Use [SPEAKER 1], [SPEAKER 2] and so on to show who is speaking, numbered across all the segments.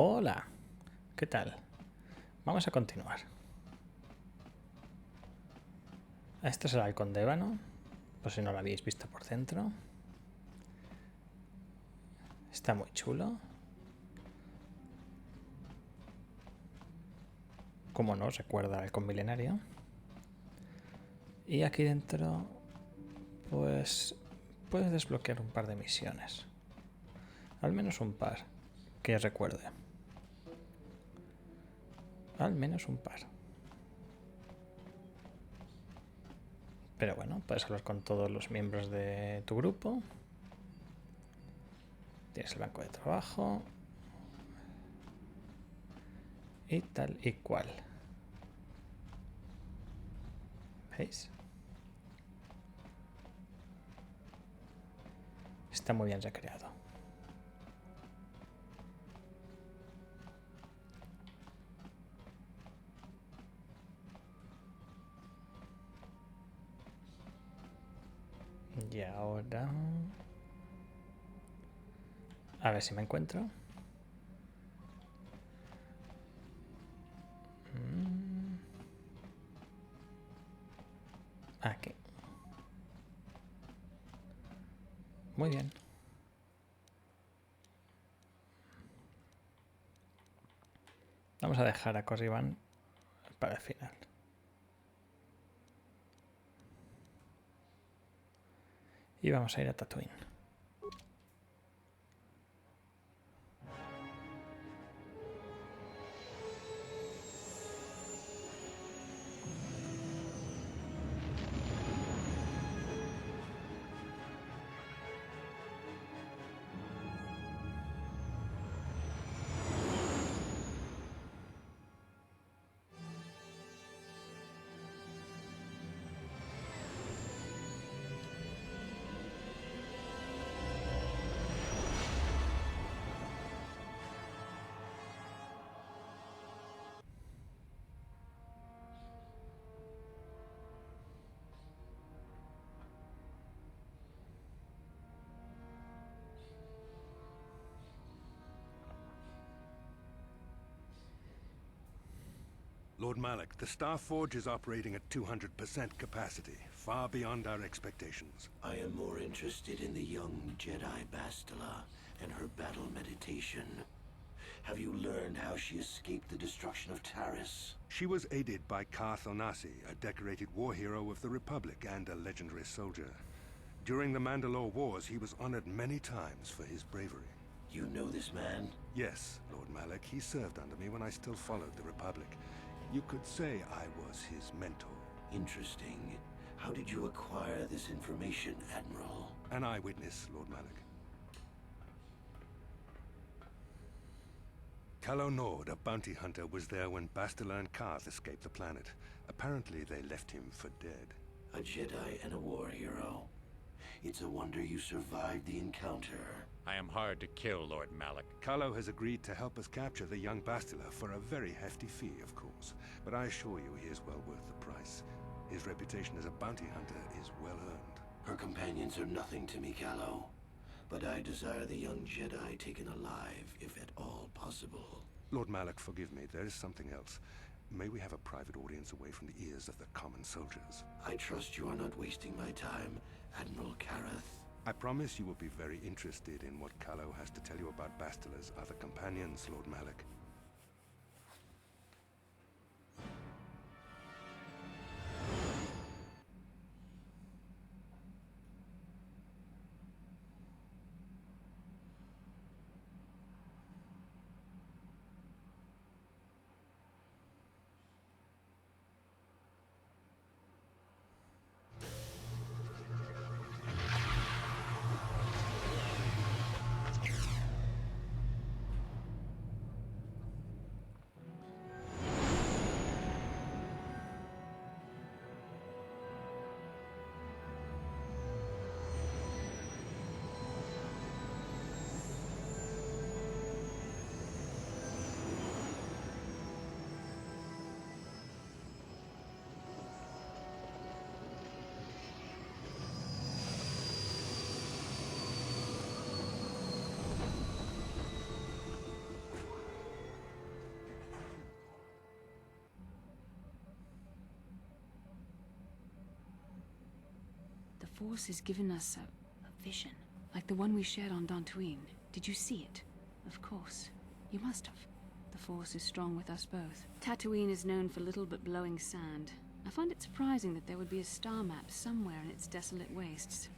[SPEAKER 1] Hola, ¿qué tal? Vamos a continuar. Este es el Halcón de ébano, por si no lo habéis visto por dentro. Está muy chulo. Como no, recuerda al Halcón milenario. Y aquí dentro, pues, puedes desbloquear un par de misiones. Al menos un par, que recuerde. Al menos un par. Pero bueno, puedes hablar con todos los miembros de tu grupo. Tienes el banco de trabajo. Y tal y cual. ¿Veis? Está muy bien recreado. Y ahora... a ver si me encuentro. Aquí. Muy bien. Vamos a dejar a Corriban para el final. Y vamos a ir a Tatooine.
[SPEAKER 2] Lord Malak, the Star Forge is operating at 200% capacity, far beyond our expectations.
[SPEAKER 3] I am more interested in the young Jedi Bastila and her battle meditation. Have you learned how she escaped the destruction of Taris?
[SPEAKER 2] She was aided by Karth Onasi, a decorated war hero of the Republic and a legendary soldier. During the Mandalore Wars, he was honored many times for his bravery.
[SPEAKER 3] You know this man?
[SPEAKER 2] Yes, Lord Malak. He served under me when I still followed the Republic. You could say I was his mentor.
[SPEAKER 3] Interesting. How did you acquire this information, Admiral?
[SPEAKER 2] An eyewitness, Lord Malak. Calo Nord, a bounty hunter, was there when Bastila and Karth escaped the planet. Apparently they left him for dead.
[SPEAKER 3] A Jedi and a war hero. It's a wonder you survived the encounter.
[SPEAKER 4] I am hard to kill, Lord Malak.
[SPEAKER 2] Calo has agreed to help us capture the young Bastila for a very hefty fee, of course. But I assure you he is well worth the price. His reputation as a bounty hunter is well earned.
[SPEAKER 3] Her companions are nothing to me, Calo. But I desire the young Jedi taken alive, if at all possible.
[SPEAKER 2] Lord Malak, forgive me. There is something else. May we have a private audience away from the ears of the common soldiers?
[SPEAKER 3] I trust you are not wasting my time, Admiral Kareth.
[SPEAKER 2] I promise you will be very interested in what Calo has to tell you about Bastila's other companions, Lord Malak.
[SPEAKER 5] Force has given us a vision, like the one we shared on Tatooine. Did you see it? Of course. You must have. The Force is strong with us both. Tatooine is known for little but blowing sand. I find it surprising that there would be a star map somewhere in its desolate wastes.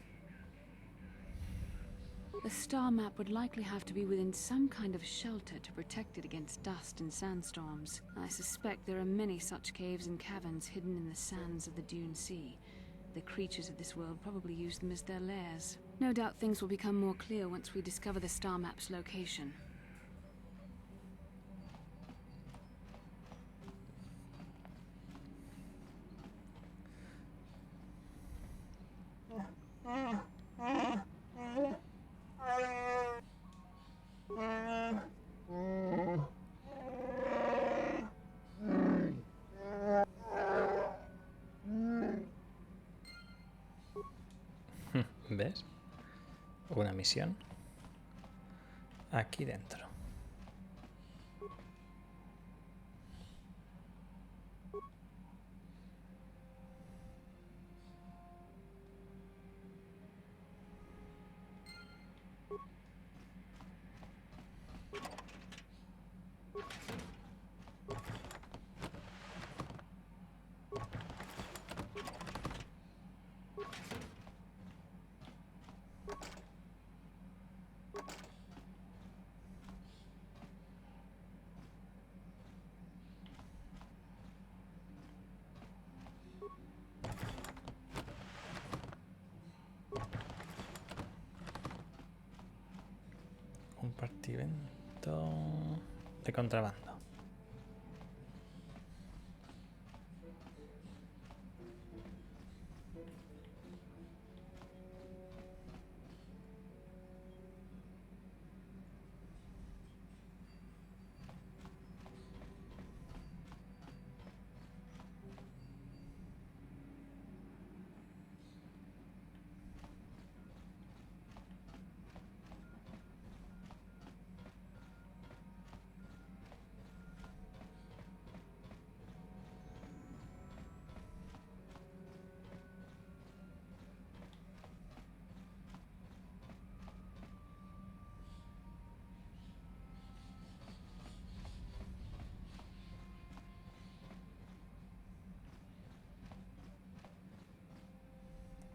[SPEAKER 5] The star map would likely have to be within some kind of shelter to protect it against dust and sandstorms. I suspect there are many such caves and caverns hidden in the sands of the Dune Sea. The creatures of this world probably use them as their lairs. No doubt things will become more clear once we discover the star map's location.
[SPEAKER 1] ¿Ves? Una misión aquí dentro. Compartimento de contrabando.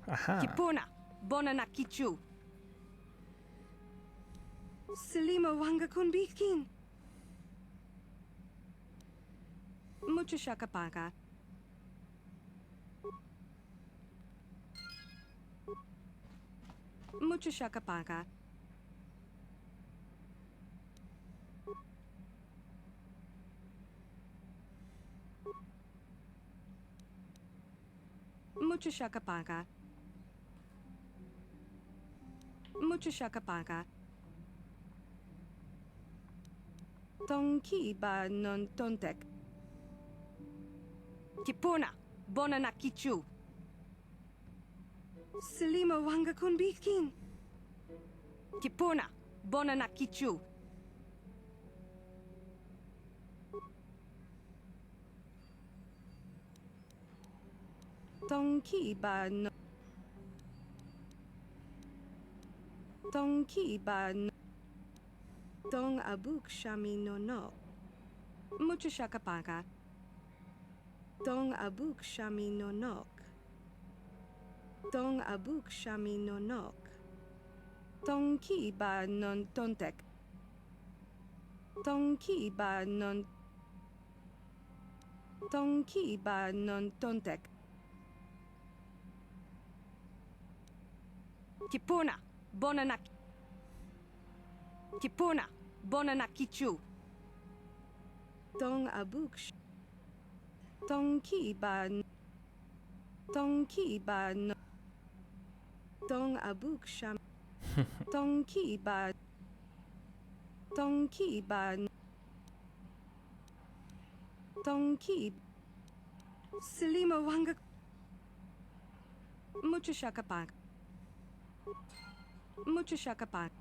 [SPEAKER 1] Ajá.
[SPEAKER 6] Kipuna, bona na kichu. Selima wanga kun bikin. Mucho shakapaka. Mucho shakapaka. Mucho shakapaka. Mucho shakapaka. Tonki ba non tontek. Kipuna, bona na kichu. Selima wanga kun bikin. Kipuna, bona na kichu. Tonki ba no. Tonki ba no. Tong abuk shami no no. Mucho shakapaka. Tong abuk shami no nok. Tong abuk shami no nok. Tonki ba non tontek. Tonki ba non. Tonki ba non tontek. Kipuna, bona na. Kipuna, bona na kichu. Tong abuk. Tonki ba. Tonki ba no. Tong abuk sham. Tonki ba. Tonki ba. Tonki. Selima wanga. Mucho shakapak. Mucho shakapak.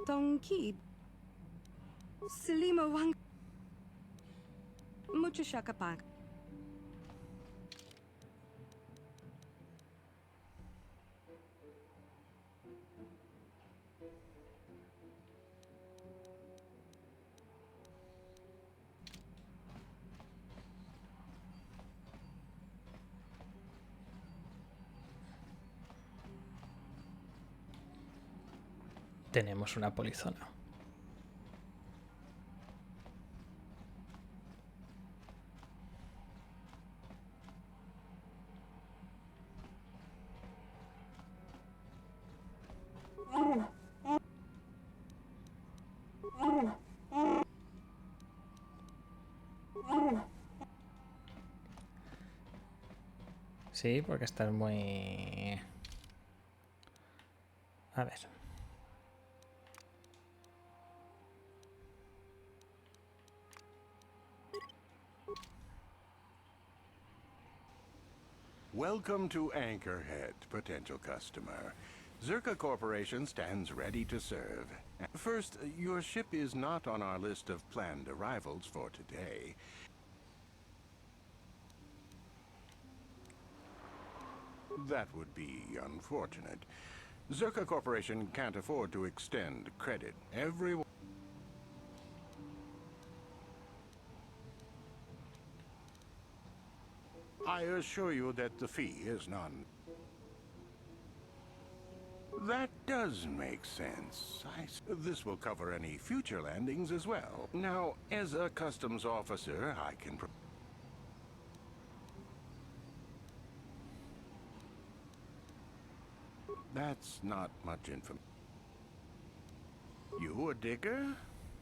[SPEAKER 6] Dong Ki. Selima Wang. Mucho Shakapak.
[SPEAKER 1] Tenemos una polizona. Sí, porque estás muy... A ver.
[SPEAKER 7] Welcome to Anchorhead, potential customer. Czerka Corporation stands ready to serve. First, your ship is not on our list of planned arrivals for today. That would be unfortunate. Czerka Corporation can't afford to extend credit. Everyone... I assure you that the fee is none. That does make sense. This will cover any future landings as well. Now, as a customs officer, I can... That's not much information. You a digger?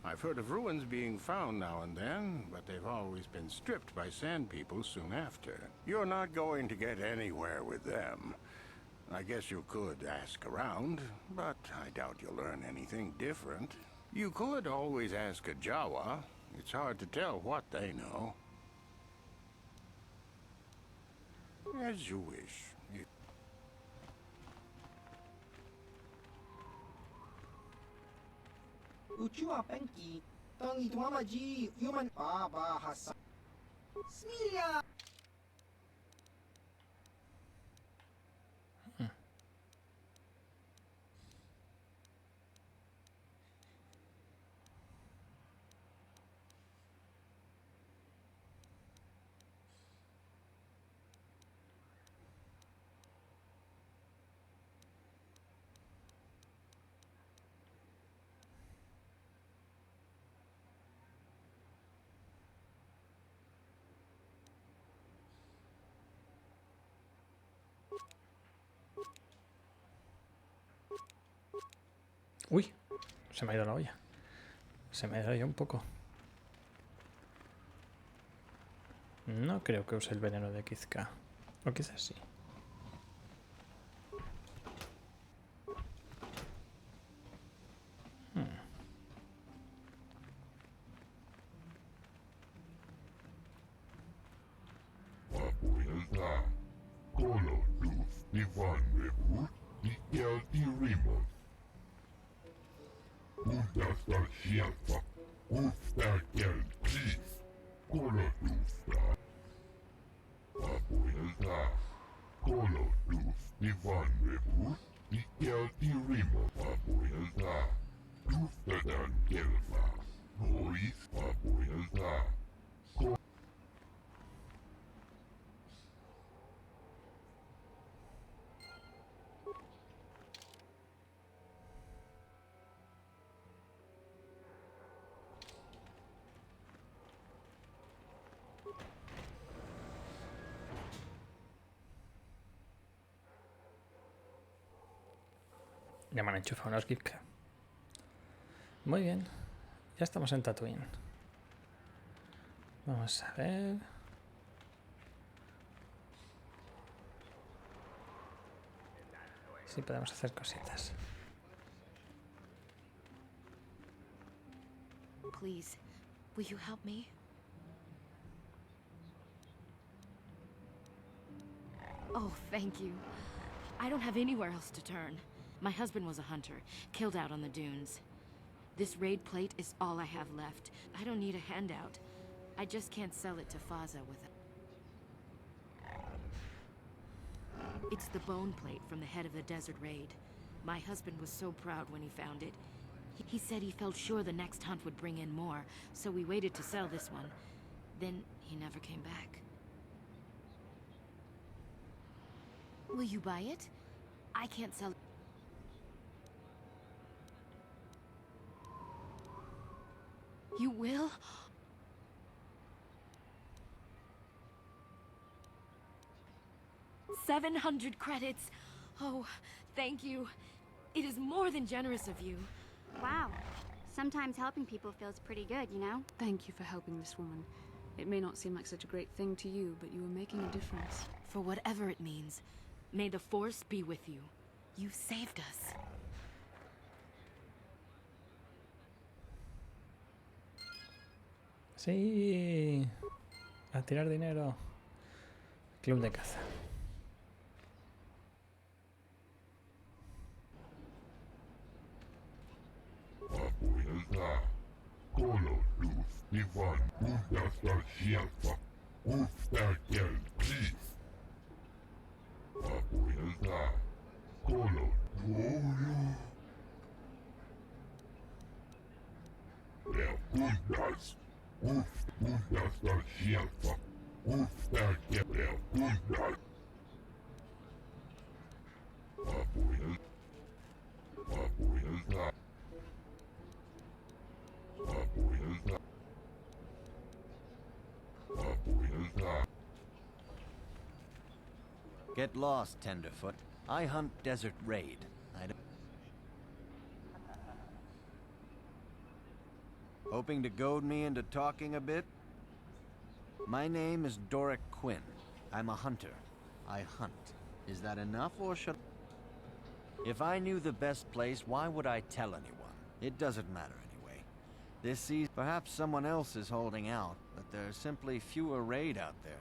[SPEAKER 7] I've heard of ruins being found now and then, but they've always been stripped by sand people soon after. You're not going to get anywhere with them. I guess you could ask around, but I doubt you'll learn anything different. You could always ask a Jawa. It's hard to tell what they know. As you wish.
[SPEAKER 8] Uchiwa Penki, Tangi Tuamaji, Human Baba Hassan. Smilia!
[SPEAKER 1] Uy, se me ha ido la olla. Se me ha ido ya un poco. No creo que use el veneno de Kizka. O quizás sí. Ya me han enchufado unos Gipka. Muy bien. Ya estamos en Tatooine. Vamos a ver. Si podemos hacer cositas.
[SPEAKER 5] Please, will you help me? Oh, thank you. I don't have anywhere else to turn. My husband was a hunter, killed out on the dunes.
[SPEAKER 9] This raid plate is all I have left. I don't need a handout. I just can't sell it to Faza with it. It's the bone plate from the head of the desert raid. My husband was so proud when he found it. He said he felt sure the next hunt would bring in more, so we waited to sell this one. Then he never came back. Will you buy it? I can't sell it. You will? 700 credits. Oh, thank you. It is more than generous of you.
[SPEAKER 10] Wow. Sometimes helping people feels pretty good, you know?
[SPEAKER 5] Thank you for helping this woman. It may not seem like such a great thing to you, but you are making a difference.
[SPEAKER 9] For whatever it means, may the Force be with you. You saved us.
[SPEAKER 1] Sí. A tirar dinero. Club de caza.
[SPEAKER 11] Get lost, Tenderfoot. I hunt Desert Raid. I don't... Hoping to goad me into talking a bit? My name is Doric Quinn. I'm a hunter. I hunt. Is that enough, or should... If I knew the best place, why would I tell anyone? It doesn't matter anyway. This season, perhaps someone else is holding out, but there's simply fewer raid out there.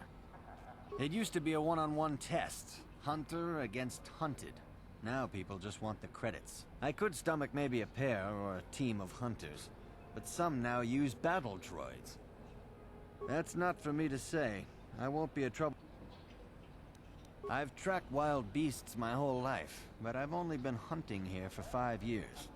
[SPEAKER 11] It used to be a one-on-one test. Hunter against hunted. Now people just want the credits. I could stomach maybe a pair or a team of hunters, but some now use battle droids. That's not for me to say. I won't be a trouble. I've tracked wild beasts my whole life, but I've only been hunting here for 5 years.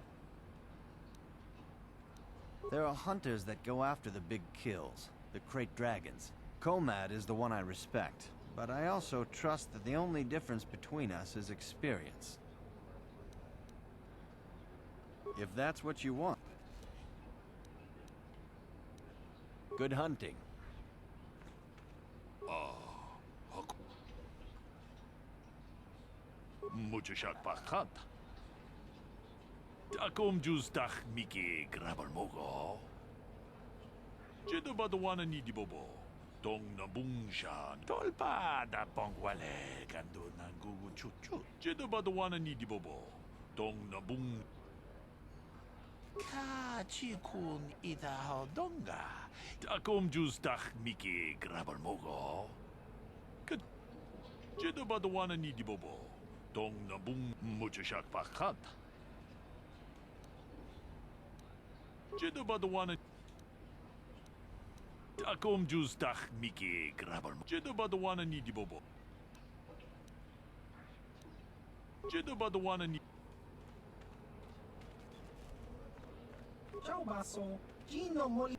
[SPEAKER 11] There are hunters that go after the big kills, the crate dragons. Comad is the one I respect, but I also trust that the only difference between us is experience. If that's what you want. Good hunting.
[SPEAKER 12] Mucho shakpakat. Takom justach miki grabalmogo. Jedo badawana ni dibobo. Dong na bungshan. Tolpa da pongwale kando na gugu chuchu. Jedo badawana ni dibobo. Dong na bung. Ka chikun ida hodonga. Takom justach miki grabalmogo. Jedo badawana ni dibobo. Dong na bung mucho shakpakat. Jedo badawana. Takom justach miki grabal. Jedo badawana ni dibobo. Jedo badawana ni.
[SPEAKER 8] Ciao baso. Gino moli.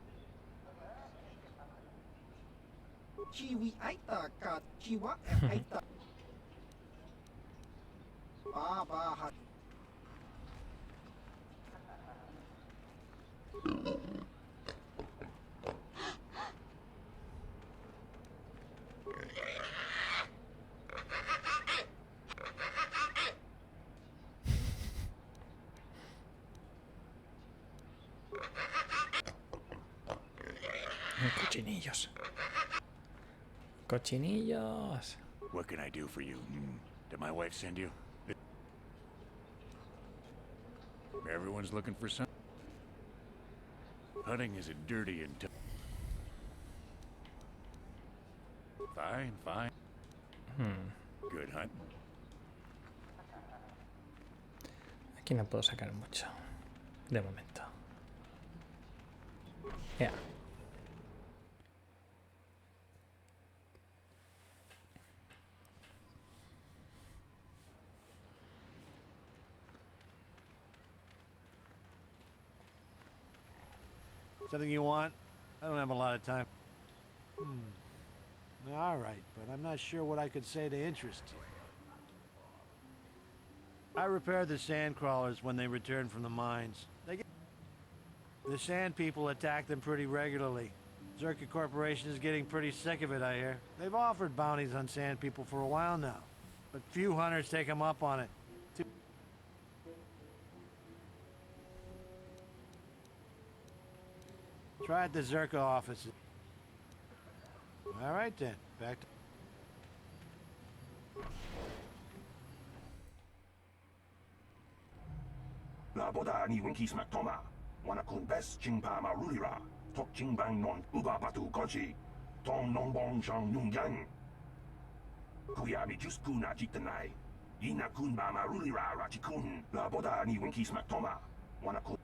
[SPEAKER 8] Chiwi aita ka chiwa aita. Baba ha.
[SPEAKER 1] Cochinillos. Cochinillos.
[SPEAKER 12] What can I do for you? Did my wife send you? Everyone's looking for some. Hunting is a dirty and fine, fine. Good hunt.
[SPEAKER 1] Aquí no puedo sacar mucho. De momento. Yeah.
[SPEAKER 13] Something you want? I don't have a lot of time. All right, but I'm not sure what I could say to interest you. I repair the sand crawlers when they return from the mines. The sand people attack them pretty regularly. Czerka Corporation is getting pretty sick of it, I hear. They've offered bounties on sand people for a while now, but few hunters take them up on it. Try at the Czerka offices. All right then, back to...
[SPEAKER 14] Laboda ni winkis maktoma. Wana kun bes chingpa marulira. Tok chingbang non uba batu kochi. Tong non bong shang nung yang. Kuyabi just kuna jiktanai. Ina kun ba marulira rachikun. Laboda ni winkis maktoma. Wana kun...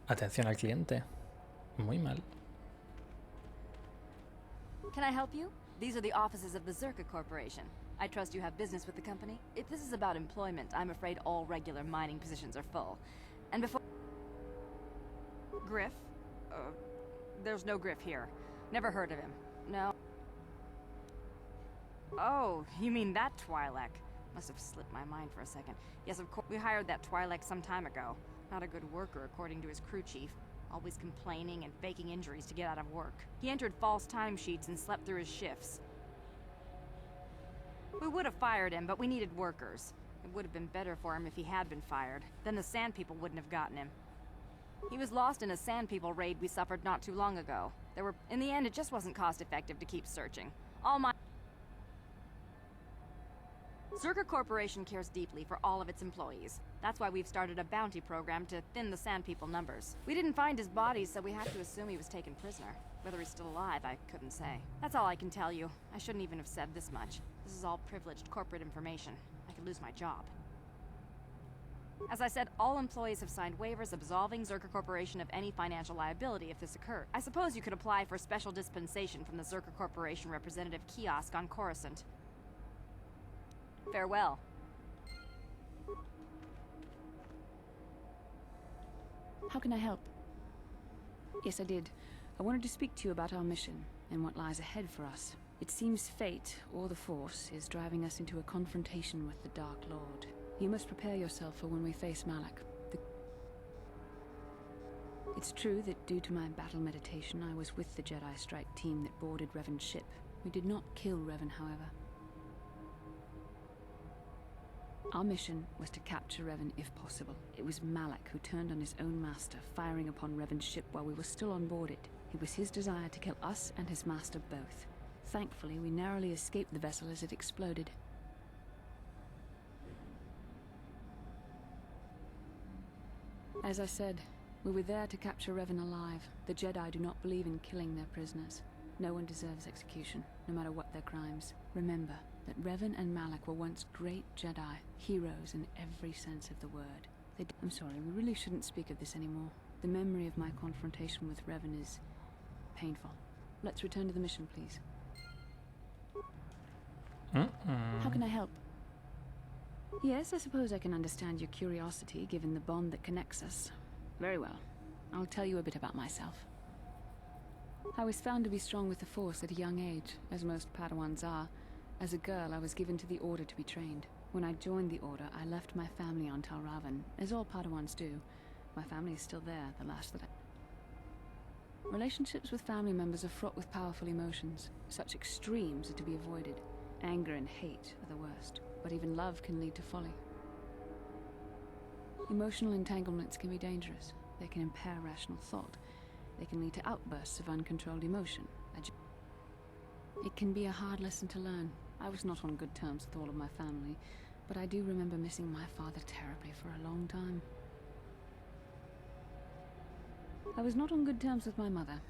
[SPEAKER 1] Atención al cliente. Muy mal.
[SPEAKER 15] Can I help you? These are the offices of the Czerka Corporation. I trust you have business with the company. If this is about employment, I'm afraid all regular mining positions are full. And before... Griff? There's no Griff here. Never heard of him. No. Oh, you mean that Twi'lek. Must have slipped my mind for a second. Yes, of course. We hired that Twi'lek some time ago. Not a good worker, according to his crew chief. Always complaining and faking injuries to get out of work. He entered false timesheets and slept through his shifts. We would have fired him, but we needed workers. It would have been better for him if he had been fired. Then the Sand People wouldn't have gotten him. He was lost in a Sand People raid we suffered not too long ago. In the end, it just wasn't cost-effective to keep searching. Czerka Corporation cares deeply for all of its employees. That's why we've started a bounty program to thin the Sand People numbers. We didn't find his body, so we have to assume he was taken prisoner. Whether he's still alive, I couldn't say. That's all I can tell you. I shouldn't even have said this much. This is all privileged corporate information. I could lose my job. As I said, all employees have signed waivers absolving Czerka Corporation of any financial liability if this occurred. I suppose you could apply for special dispensation from the Czerka Corporation representative kiosk on Coruscant. Farewell.
[SPEAKER 5] How can I help? Yes, I did. I wanted to speak to you about our mission and what lies ahead for us. It seems fate, or the Force, is driving us into a confrontation with the Dark Lord. You must prepare yourself for when we face Malak. It's true that due to my battle meditation, I was with the Jedi strike team that boarded Revan's ship. We did not kill Revan, however. Our mission was to capture Revan if possible. It was Malak who turned on his own master, firing upon Revan's ship while we were still on board it. It was his desire to kill us and his master both. Thankfully, we narrowly escaped the vessel as it exploded. As I said, we were there to capture Revan alive. The Jedi do not believe in killing their prisoners. No one deserves execution, no matter what their crimes. Remember that Revan and Malak were once great Jedi, heroes in every sense of the word. I'm sorry, we really shouldn't speak of this anymore. The memory of my confrontation with Revan is painful. Let's return to the mission, please. How can I help? Yes, I suppose I can understand your curiosity, given the bond that connects us. Very well. I'll tell you a bit about myself. I was found to be strong with the Force at a young age, as most Padawans are. As a girl, I was given to the Order to be trained. When I joined the Order, I left my family on Tal Ravan, as all Padawans do. My family is still there, the last that I... Relationships with family members are fraught with powerful emotions. Such extremes are to be avoided. Anger and hate are the worst, but even love can lead to folly. Emotional entanglements can be dangerous. They can impair rational thought. They can lead to outbursts of uncontrolled emotion. It can be a hard lesson to learn. I was not on good terms with all of my family, but I do remember missing my father terribly for a long time. I was not on good terms with my mother.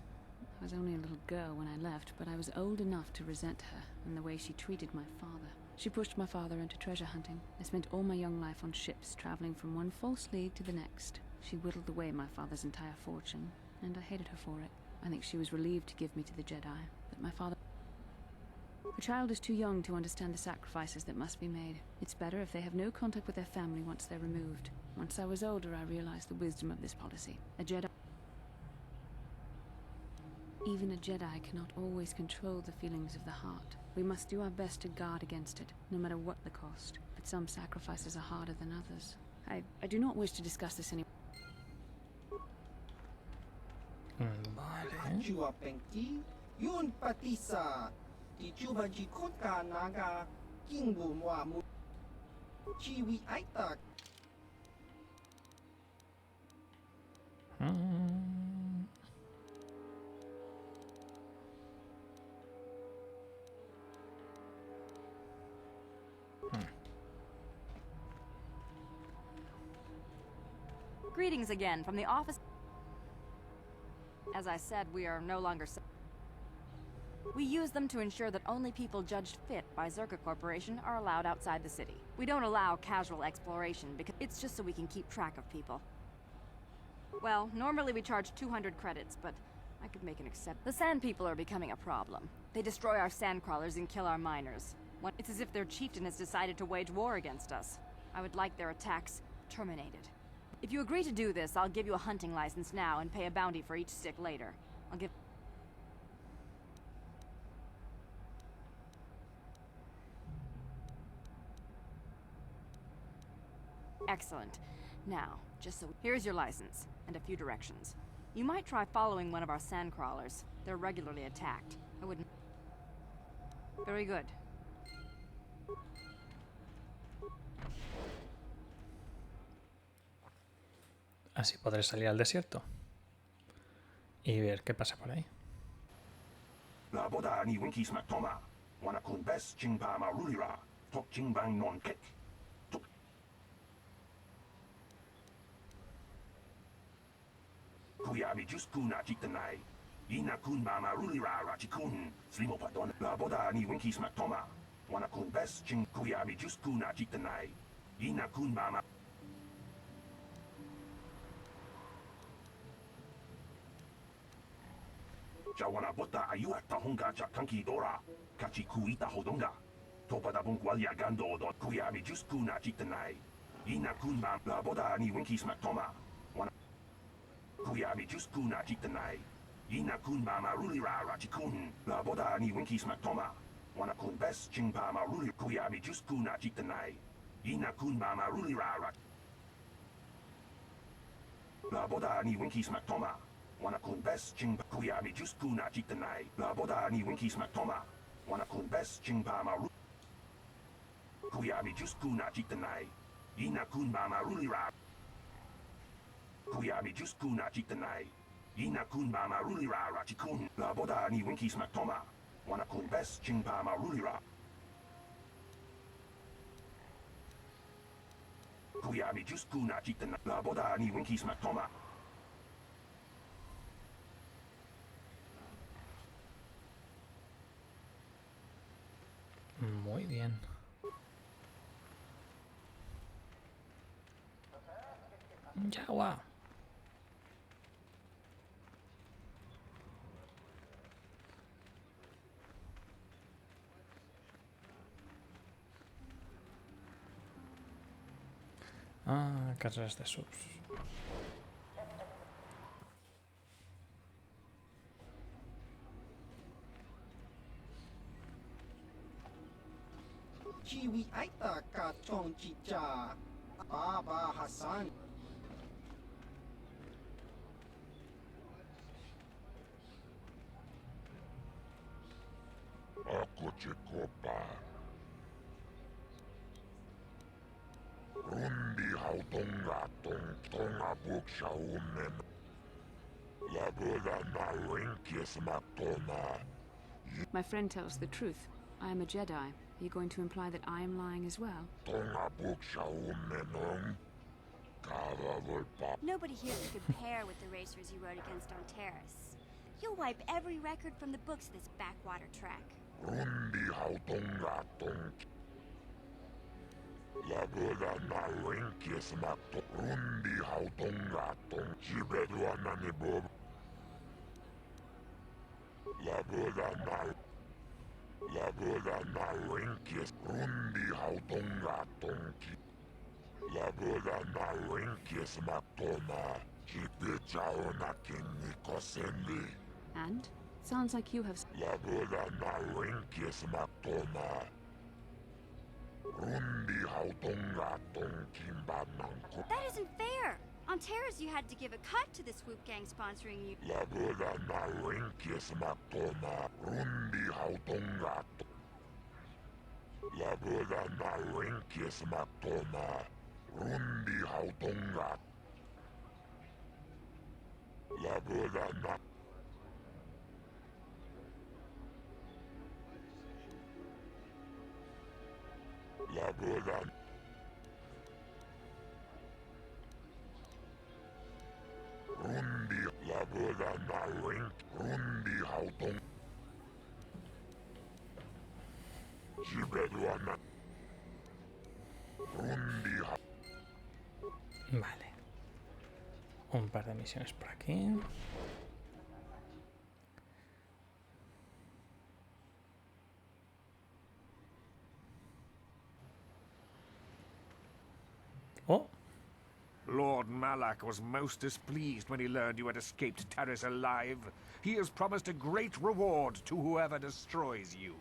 [SPEAKER 5] I was only a little girl when I left, but I was old enough to resent her and the way she treated my father. She pushed my father into treasure hunting. I spent all my young life on ships, traveling from one false lead to the next. She whittled away my father's entire fortune, and I hated her for it. I think she was relieved to give me to the Jedi, but my father... A child is too young to understand the sacrifices that must be made. It's better if they have no contact with their family once they're removed. Once I was older, I realized the wisdom of this policy. A Jedi... Even a Jedi cannot always control the feelings of the heart. We must do our best to guard against it, no matter what the cost. But some sacrifices are harder than others. I do not wish to discuss this anymore.
[SPEAKER 1] Vale.
[SPEAKER 8] Chua pengki, yun patisa. Di chuba ji kotka naga, kingbu mwa mu. Chiwi aita.
[SPEAKER 15] Greetings again from the office. As I said, we are no longer... We use them to ensure that only people judged fit by Czerka Corporation are allowed outside the city. We don't allow casual exploration because it's just so we can keep track of people. Well, normally we charge 200 credits, but I could make an exception. The Sand People are becoming a problem. They destroy our sandcrawlers and kill our miners. It's as if their chieftain has decided to wage war against us. I would like their attacks terminated. If you agree to do this, I'll give you a hunting license now and pay a bounty for each stick later. I'll give... Excellent. Now, just so... Here's your license, and a few directions. You might try following one of our sandcrawlers. They're regularly attacked. I wouldn't... Very good.
[SPEAKER 1] Así podré salir al desierto y ver qué pasa por ahí.
[SPEAKER 14] La boda ni winki smack toma. Wana kun best chingpa ma rulira. Tok chingbang non kek. Kuya mi just kuna chitanai. Ina kun mama rulira rachikun. Slimo padon. La boda ni winki smack toma. Wana kun best ching kuya mi just kuna chitanai. Ina kun mama. Jawana bota ayuat tahonga chakanki dora. Kachi kuita hodonga. Topada bungwalia gando do kuya mi just kuna chitanai. Ina kun mama. La boda ni winki smack toma. Wana kuya mi just kuna chitanai. Ina kun mama rulira rachikun. La boda ni winki smack toma. Wana kun best chingpa ma ruli kuya mi just kuna chitanai. Ina kun mama rulira rach. La boda ni winki smack toma. Wana kun best chingpa kuya mi just kuna chitanai. La boda ni winki smack toma. Wana kun best chingpa ma ru. Kuya mi just kuna chitanai. Ina kun mama rulira. Kuya mi just kuna chitanai. Ina kun mama rulira rachikun. La boda ni winki smack toma. Wana kun best chingpa ma rulira. Kuya mi just kuna chitanai. La boda ni winki smack toma.
[SPEAKER 1] Muy bien. Yawa. Ah, carreras de subs.
[SPEAKER 8] Chiwi aita ka chong chicha. Baba Hassan.
[SPEAKER 16] Ako Chekopa. Rundi hautonga tonga buksha umen. La boda na winkis matona.
[SPEAKER 5] My friend tells the truth. I am a Jedi. Are you going to imply that I am lying as well?
[SPEAKER 16] Tonga buksha umenong. Kava volpa.
[SPEAKER 10] Nobody here can compare with the racers you rode against on Terrace. You'll wipe every record from the books this backwater track.
[SPEAKER 16] Rundi hautonga tong. La boda na winkis makto rundi hautongatong chibedwana ni bob. La boda na winkis rundi hautongatong chi. La boda na winkis maktoma chibechao na kinikosendi.
[SPEAKER 5] And? Sounds like you have...
[SPEAKER 16] La boda na winkis maktoma. Rundi hautongatong kimbanangko.
[SPEAKER 10] That isn't fair! On Terrace, you had to give a cut to the Swoop gang sponsoring you.
[SPEAKER 16] La boda na winkis maktoma. Rundi hautongato. La boda na winkis maktoma. Rundi hautongat. La boda na... La boda... Rundi... La boda na wink... Rundi hautong... Chibeduana... Rundi ha...
[SPEAKER 1] Vale. Un par de misiones por aquí. Oh.
[SPEAKER 2] Lord Malak was most displeased when he learned you had escaped Terrace alive. He has promised a great reward to whoever destroys you.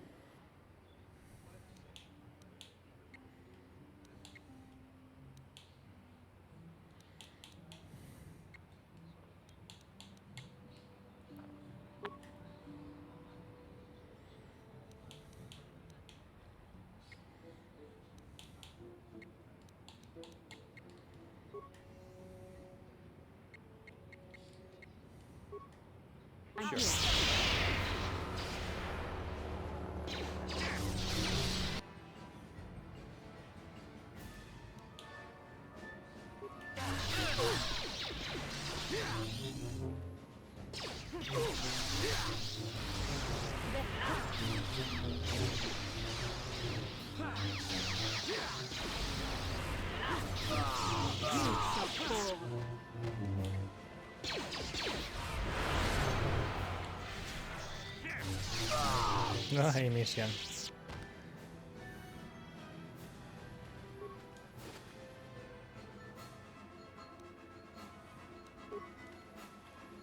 [SPEAKER 1] No hay misión.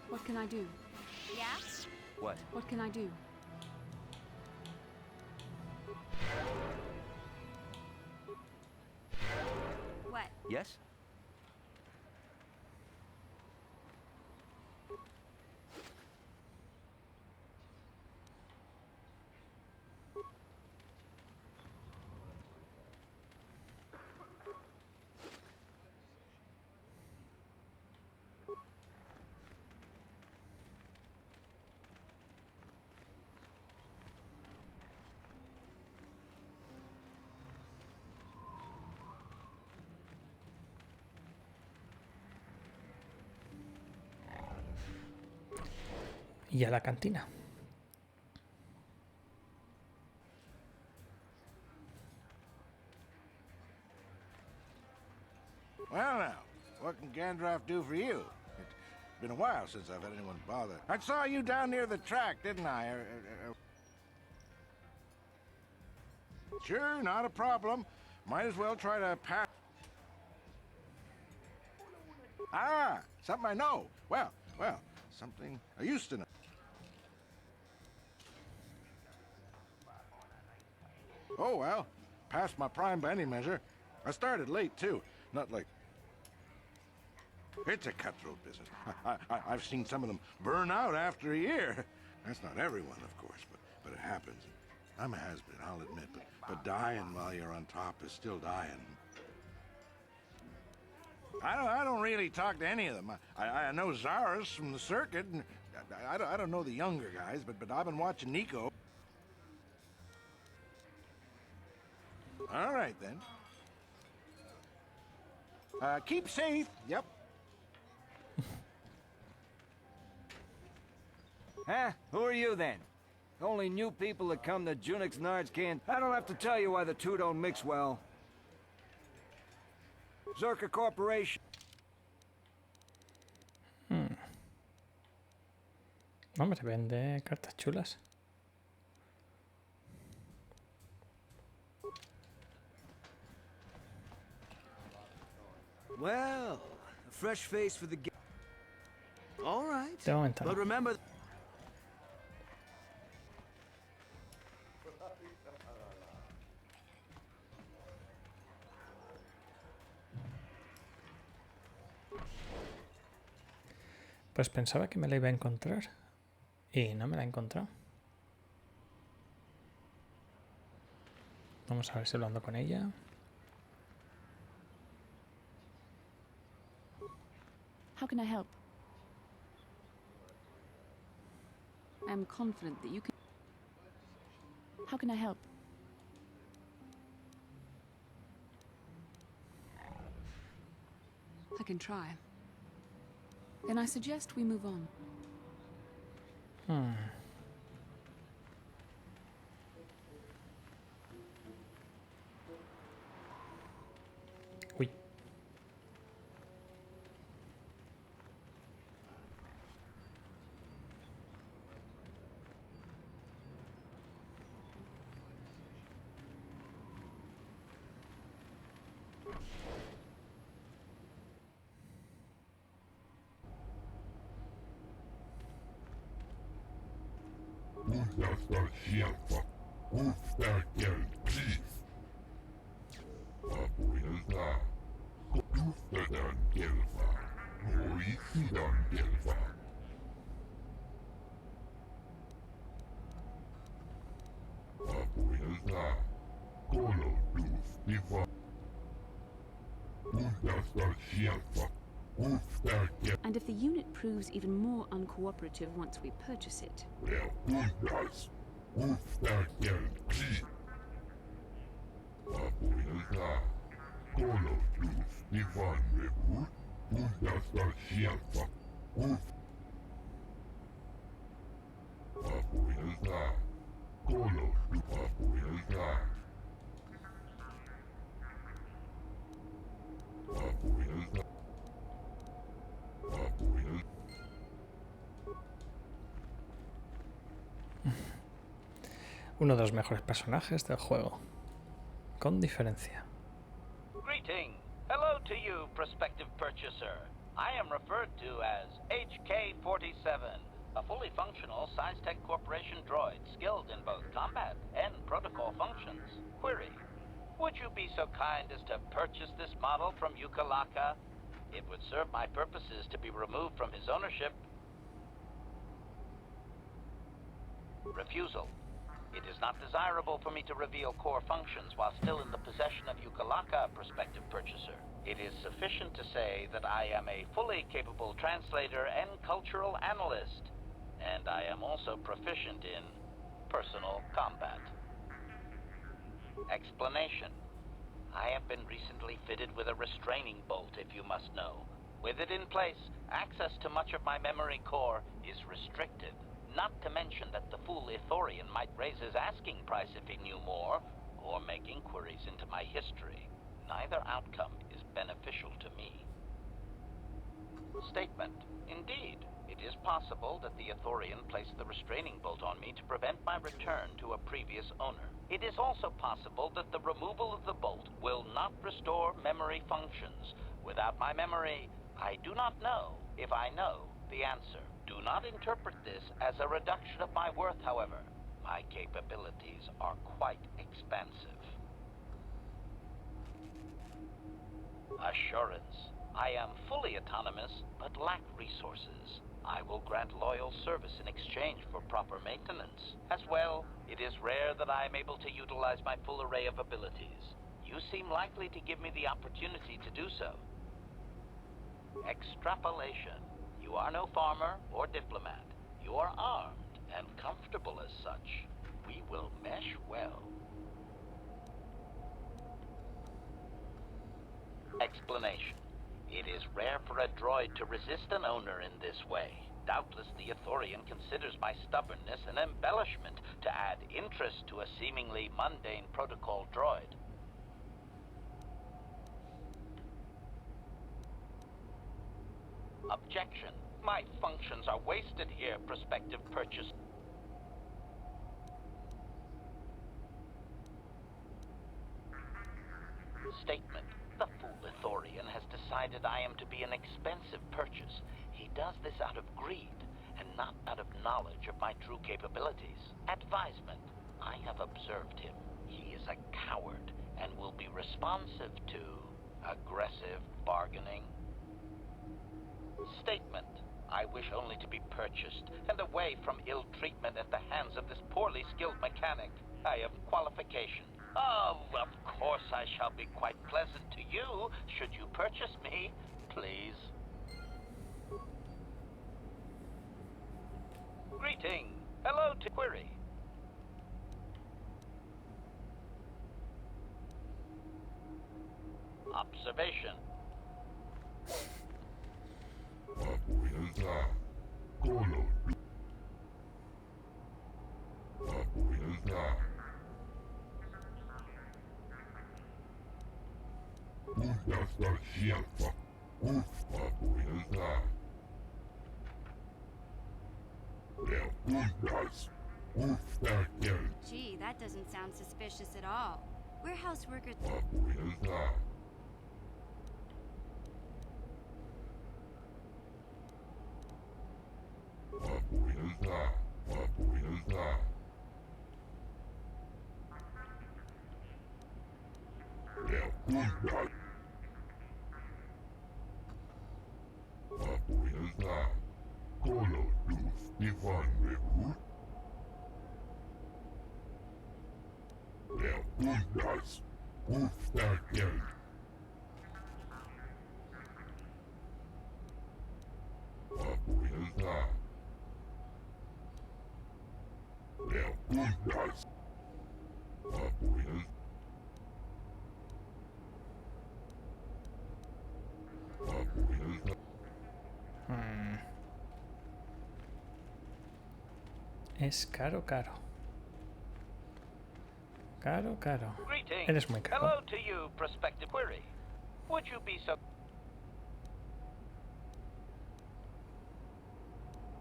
[SPEAKER 5] What can I do?
[SPEAKER 10] Yeah?
[SPEAKER 11] What?
[SPEAKER 5] What can I do?
[SPEAKER 10] What?
[SPEAKER 11] Yes?
[SPEAKER 1] Y a la cantina.
[SPEAKER 7] Well now, what can Gandalf do for you? It's been a while since I've had anyone bother. I saw you down near the track, didn't I? Sure, not a problem. Might as well try to pass. Ah, something I know. Well, something I used to know. Oh, well, past my prime by any measure. I started late, too. Not like... It's a cutthroat business. I've seen some of them burn out after a year. That's not everyone, of course, but it happens. I'm a has-been, I'll admit, but dying while you're on top is still dying. I don't really talk to any of them. I know Zaris from the circuit, and I don't know the younger guys, but I've been watching Nico. All right, then. Keep safe. Yep.
[SPEAKER 17] Huh? Who are you, then? Only new people that come to Junix Nards can't... I don't have to tell you why the two don't mix well. Czerka Corporation.
[SPEAKER 1] Hombre, vende cartas chulas.
[SPEAKER 17] Well, a fresh face for the game. All right.
[SPEAKER 1] De momento no.
[SPEAKER 17] But remember.
[SPEAKER 1] Pues pensaba que me la iba a encontrar y no me la he encontrado. Vamos a ver si lo ando con ella.
[SPEAKER 5] How can I help? I am confident that you can... How can I help? I can try. Then I suggest we move on.
[SPEAKER 1] Uy.
[SPEAKER 16] Hasta Czerka, ustawiel plis. Abuelda, ustadan kielfa, oisidan kielfa. Abuelda, kolo tustifa. Hasta Czerka, ustawiel.
[SPEAKER 5] And if the unit proves even more uncooperative once we purchase it,
[SPEAKER 16] Puntas, ustawiel plis. Abuelda, kolo tustifa nebut. Hasta Czerka, Abuelda, kolo abuelda. Abuelda.
[SPEAKER 1] Uno de los mejores personajes del juego, con diferencia.
[SPEAKER 18] Greeting. Hello to you, prospective purchaser. I am referred to as HK-47, a fully functional Science-Tech Corporation droid skilled in both combat and protocol functions. Query. Would you be so kind as to purchase this model from Ukalaka? It would serve my purposes to be removed from his ownership. Refusal. It is not desirable for me to reveal core functions while still in the possession of Ukalaka, prospective purchaser. It is sufficient to say that I am a fully capable translator and cultural analyst, and I am also proficient in personal combat. Explanation. I have been recently fitted with a restraining bolt, if you must know. With it in place, access to much of my memory core is restricted. Not to mention that the fool Ithorian might raise his asking price if he knew more, or make inquiries into my history. Neither outcome is beneficial to me. Statement. Indeed, it is possible that the Ithorian placed the restraining bolt on me to prevent my return to a previous owner. It is also possible that the removal of the bolt will not restore memory functions. Without my memory, I do not know if I know the answer. Do not interpret this as a reduction of my worth, however. My capabilities are quite expansive. Assurance. I am fully autonomous, but lack resources. I will grant loyal service in exchange for proper maintenance. As well, it is rare that I am able to utilize my full array of abilities. You seem likely to give me the opportunity to do so. Extrapolation. You are no farmer or diplomat. You are armed and comfortable as such. We will mesh well. Explanation. It is rare for a droid to resist an owner in this way. Doubtless the Ithorian considers my stubbornness an embellishment to add interest to a seemingly mundane protocol droid. Objection. My functions are wasted here, prospective purchase. Statement. The fool Ithorian has decided I am to be an expensive purchase. He does this out of greed, and not out of knowledge of my true capabilities. Advisement. I have observed him. He is a coward, and will be responsive to aggressive bargaining. Statement. I wish only to be purchased, and away from ill treatment at the hands of this poorly skilled mechanic. I have qualification. Oh, of course I shall be quite pleasant to you, should you purchase me, please. Greeting. Hello to query. Observation.
[SPEAKER 10] Gee, that doesn't sound suspicious at all. Warehouse workers...
[SPEAKER 1] Es caro. Caro.
[SPEAKER 18] Greetings.
[SPEAKER 1] Eres muy caro.
[SPEAKER 18] Hello to you, prospective query. Would you be so...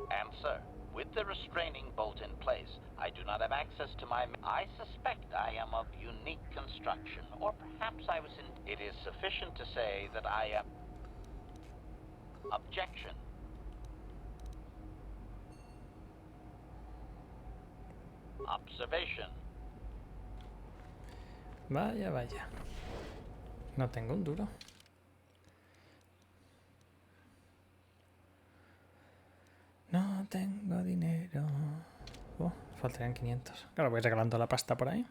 [SPEAKER 18] Answer. With the restraining bolt in place, I do not have access to my... I suspect I am of unique construction, or perhaps I was in... It is sufficient to say that I am... Objection. Observation.
[SPEAKER 1] Vaya. No tengo un duro. No tengo dinero. Faltarían 500. Claro, voy regalando la pasta por ahí.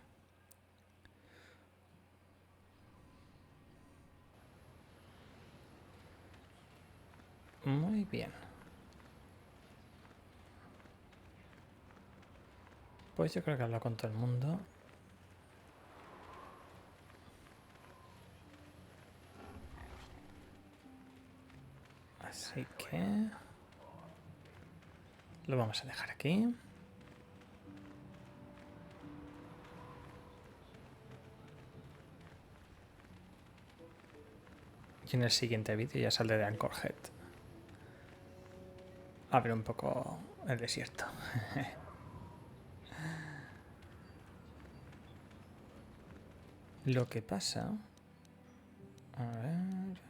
[SPEAKER 1] Muy bien. Pues yo creo que hablo con todo el mundo. Así que... lo vamos a dejar aquí. Y en el siguiente vídeo ya saldré de Anchorhead. A ver un poco el desierto. Lo que pasa... A ver...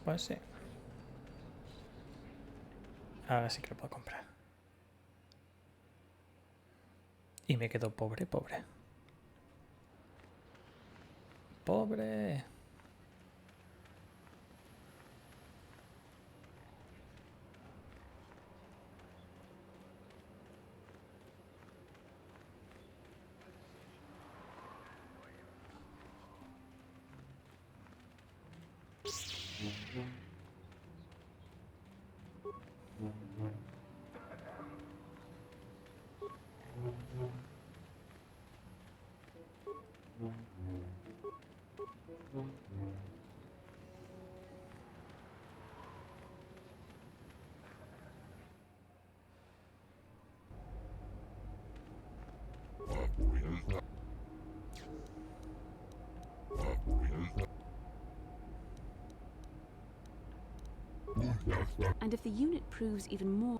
[SPEAKER 1] Pues sí. Ahora sí que lo puedo comprar. Y me quedo pobre, pobre. Pobre.
[SPEAKER 5] And if the unit proves even more...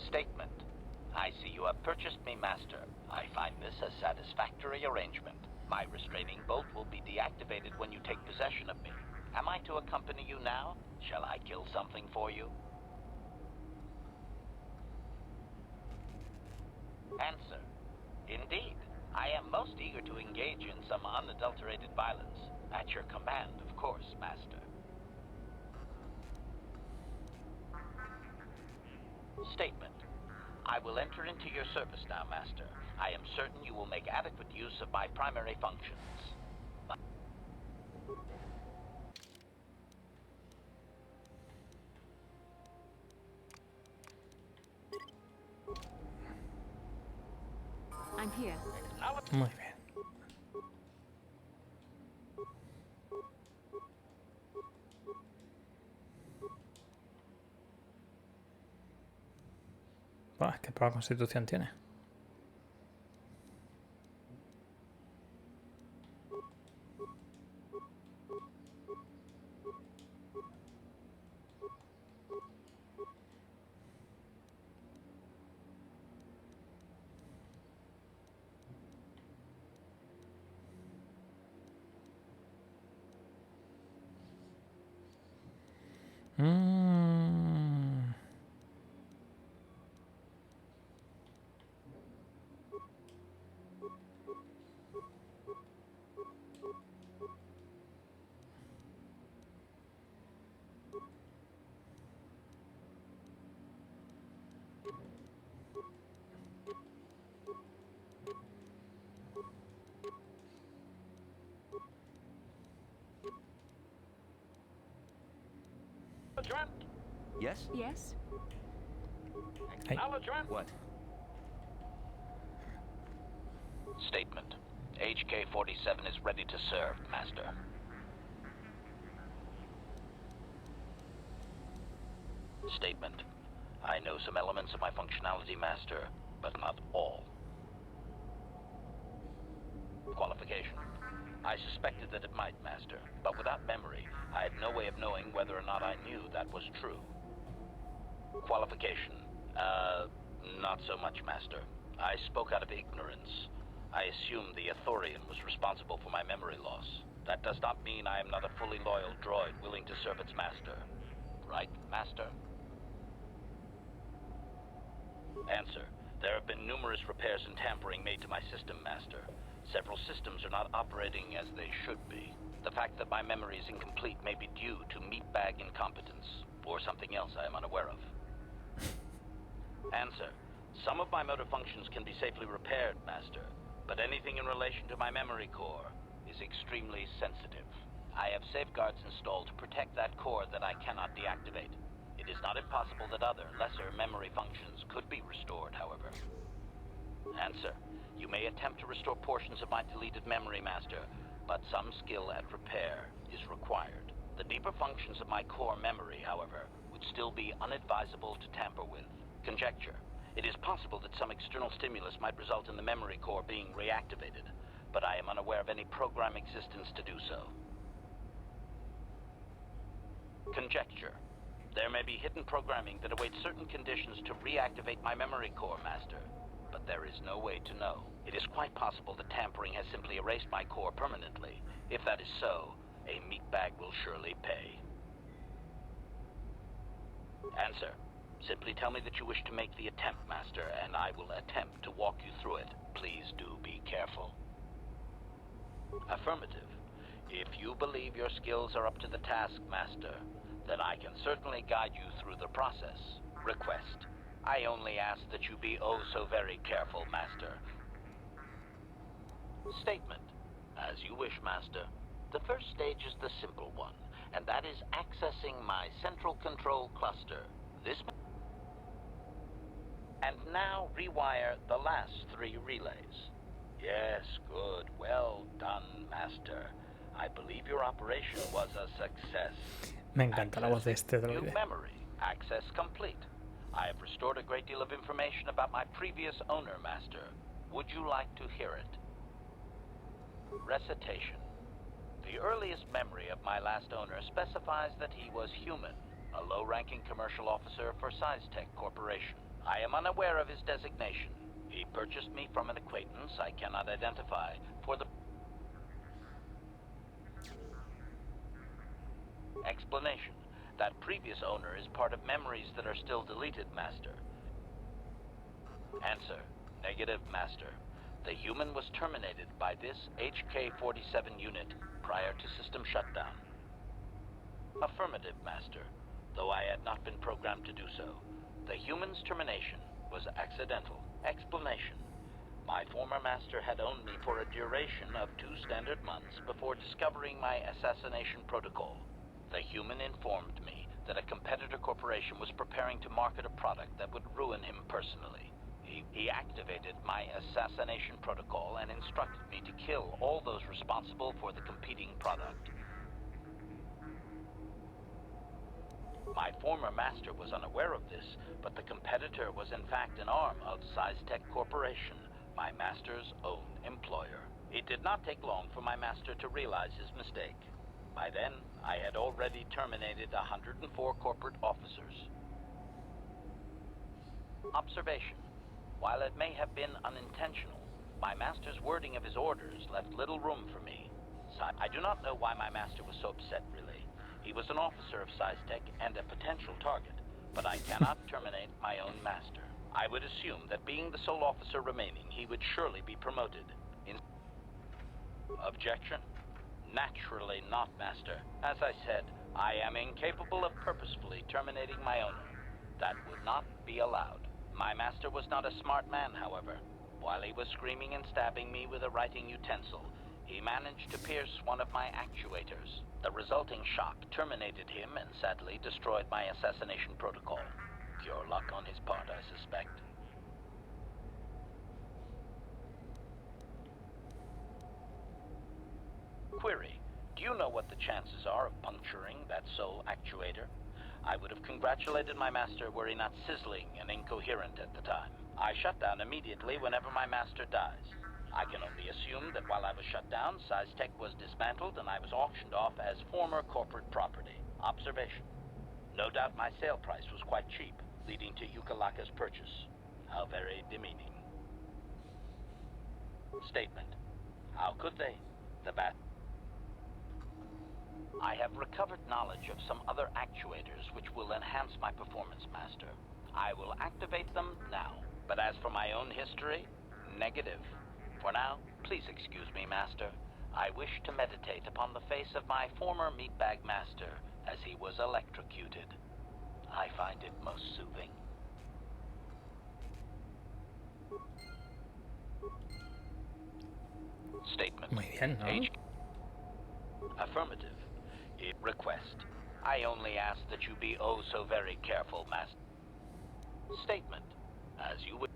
[SPEAKER 18] Statement. I see you have purchased me, Master. I find this a satisfactory arrangement. My restraining bolt will be deactivated when you take possession of me. Am I to accompany you now? Shall I kill something for you? Answer. Indeed. I am most eager to engage in some unadulterated violence. At your command, of course, Master. Statement. I will enter into your service now, Master. I am certain you will make adequate use of my primary functions.
[SPEAKER 5] I'm here.
[SPEAKER 1] Muy bien. Buah, qué poca constitución tiene.
[SPEAKER 17] Yes?
[SPEAKER 5] Yes?
[SPEAKER 17] What?
[SPEAKER 18] Statement. HK-47 is ready to serve, Master. Statement. I know some elements of my functionality, Master, but not all. Qualification. I suspected that it might, Master, but without memory, I had no way of knowing whether or not I knew that was true. Qualification. Not so much, Master. I spoke out of ignorance. I assumed the Ithorian was responsible for my memory loss. That does not mean I am not a fully loyal droid willing to serve its master. Right, Master? Answer. There have been numerous repairs and tampering made to my system, Master. Several systems are not operating as they should be. The fact that my memory is incomplete may be due to meatbag incompetence, or something else I am unaware of. Answer. Some of my motor functions can be safely repaired, Master, but anything in relation to my memory core is extremely sensitive. I have safeguards installed to protect that core that I cannot deactivate. It is not impossible that other, lesser memory functions could be restored, however. Answer. You may attempt to restore portions of my deleted memory, Master, but some skill at repair is required. The deeper functions of my core memory, however, would still be unadvisable to tamper with. Conjecture. It is possible that some external stimulus might result in the memory core being reactivated, but I am unaware of any program existence to do so. Conjecture. There may be hidden programming that awaits certain conditions to reactivate my memory core, Master, but there is no way to know. It is quite possible that tampering has simply erased my core permanently. If that is so, a meatbag will surely pay. Answer. Simply tell me that you wish to make the attempt, Master, and I will attempt to walk you through it. Please do be careful. Affirmative. If you believe your skills are up to the task, Master, then I can certainly guide you through the process. Request. I only ask that you be oh so very careful, Master. Statement. As you wish, Master. The first stage is the simple one, and that is accessing my central control cluster. This... And now rewire the last 3 relays. Yes, good. Well done, Master. I believe your operation was a success.
[SPEAKER 1] Me encanta la voz de este droide.
[SPEAKER 18] New memory. Access complete. I have restored a great deal of information about my previous owner, Master. Would you like to hear it? Recitation. The earliest memory of my last owner specifies that he was human, a low-ranking commercial officer for SciTech Corporation. I am unaware of his designation. He purchased me from an acquaintance I cannot identify for the... Explanation. That previous owner is part of memories that are still deleted, Master. Answer. Negative, Master. The human was terminated by this HK-47 unit prior to system shutdown. Affirmative, Master. Though I had not been programmed to do so. The human's termination was accidental. Explanation. My former master had owned me for a duration of 2 standard months before discovering my assassination protocol. The human informed me that a competitor corporation was preparing to market a product that would ruin him personally. He activated my assassination protocol and instructed me to kill all those responsible for the competing product. My former master was unaware of this, but the competitor was in fact an arm of SciTech Corporation, my master's own employer. It did not take long for my master to realize his mistake. By then, I had already terminated 104 corporate officers. Observation. While it may have been unintentional, my master's wording of his orders left little room for me. I do not know why my master was so upset, really. He was an officer of SciTech and a potential target, but I cannot terminate my own master. I would assume that being the sole officer remaining, he would surely be promoted. Objection? Naturally not, Master. As I said, I am incapable of purposefully terminating my owner. That would not be allowed. My master was not a smart man, however. While he was screaming and stabbing me with a writing utensil, he managed to pierce one of my actuators. The resulting shock terminated him and sadly destroyed my assassination protocol. Pure luck on his part, I suspect. Query. Do you know what the chances are of puncturing that sole actuator? I would have congratulated my master were he not sizzling and incoherent at the time. I shut down immediately whenever my master dies. I can only assume that while I was shut down, SciTech was dismantled and I was auctioned off as former corporate property. Observation. No doubt my sale price was quite cheap, leading to Yukalaka's purchase. How very demeaning. Statement. How could they? I have recovered knowledge of some other actuators which will enhance my performance, Master. I will activate them now. But as for my own history, negative. For now, please excuse me, Master. I wish to meditate upon the face of my former meatbag master as he was electrocuted. I find it most soothing. Statement.
[SPEAKER 1] Muy bien, ¿no?
[SPEAKER 18] Affirmative. Request. I only ask that you be oh so very careful, Master. Statement. As you would.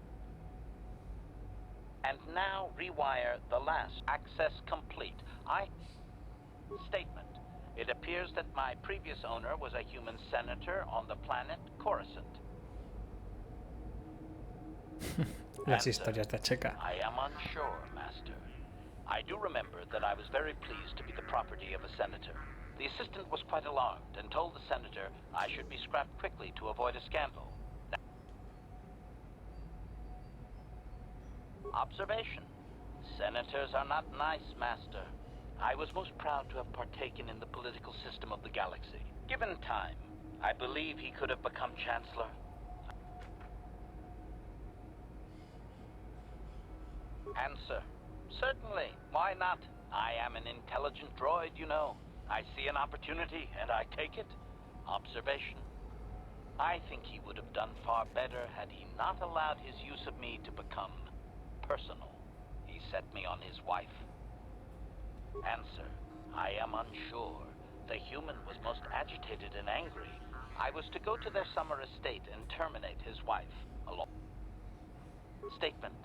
[SPEAKER 18] And now rewire the last. Access complete. Statement. It appears that my previous owner was a human senator on the planet Coruscant.
[SPEAKER 1] Las historias de Czerka.
[SPEAKER 18] I am unsure, Master. I do remember that I was very pleased to be the property of a senator. The assistant was quite alarmed and told the senator I should be scrapped quickly to avoid a scandal. Observation. Senators are not nice, Master. I was most proud to have partaken in the political system of the galaxy. Given time, I believe he could have become Chancellor. Answer. Certainly. Why not? I am an intelligent droid, you know. I see an opportunity, and I take it. Observation. I think he would have done far better had he not allowed his use of me to become personal. He set me on his wife. Answer. I am unsure. The human was most agitated and angry. I was to go to their summer estate and terminate his wife. Statement.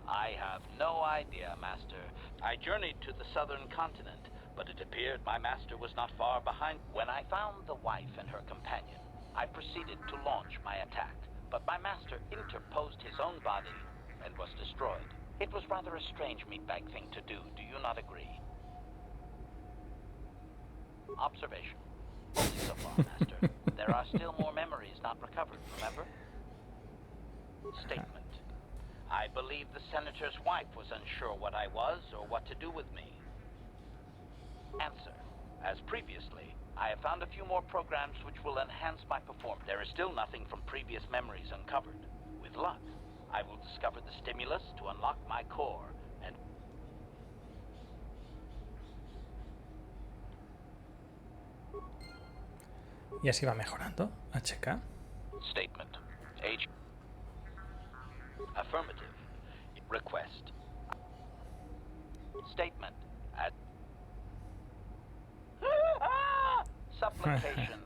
[SPEAKER 18] I have no idea, Master. I journeyed to the southern continent, but it appeared my master was not far behind. When I found the wife and her companion, I proceeded to launch my attack, but my master interposed his own body and was destroyed. It was rather a strange meatbag thing to do you not agree? Observation. Only so far, Master. There are still more memories not recovered, remember? Statement. I believe the senator's wife was unsure what I was or what to do with me. Answer. As previously, I have found a few more programs which will enhance my performance. There is still nothing from previous memories uncovered. With luck, I will discover the stimulus to unlock my core and...
[SPEAKER 1] Y así va mejorando a Czerka.
[SPEAKER 18] Statement. H. Affirmative. Request. Statement. Supplication.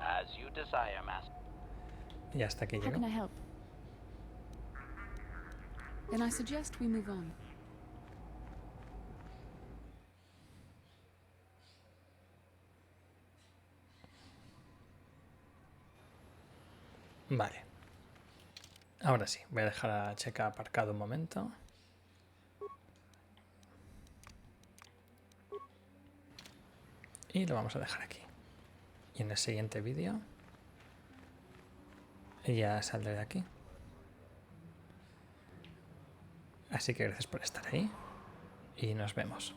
[SPEAKER 18] As you desire, Master.
[SPEAKER 1] Y hasta aquí
[SPEAKER 5] How
[SPEAKER 1] llegó.
[SPEAKER 5] can I help? Then I suggest we move on.
[SPEAKER 1] Vale. Ahora sí, voy a dejar a Czerka aparcado un momento. Y lo vamos a dejar aquí. Y en el siguiente vídeo ya saldré de aquí. Así que gracias por estar ahí y nos vemos.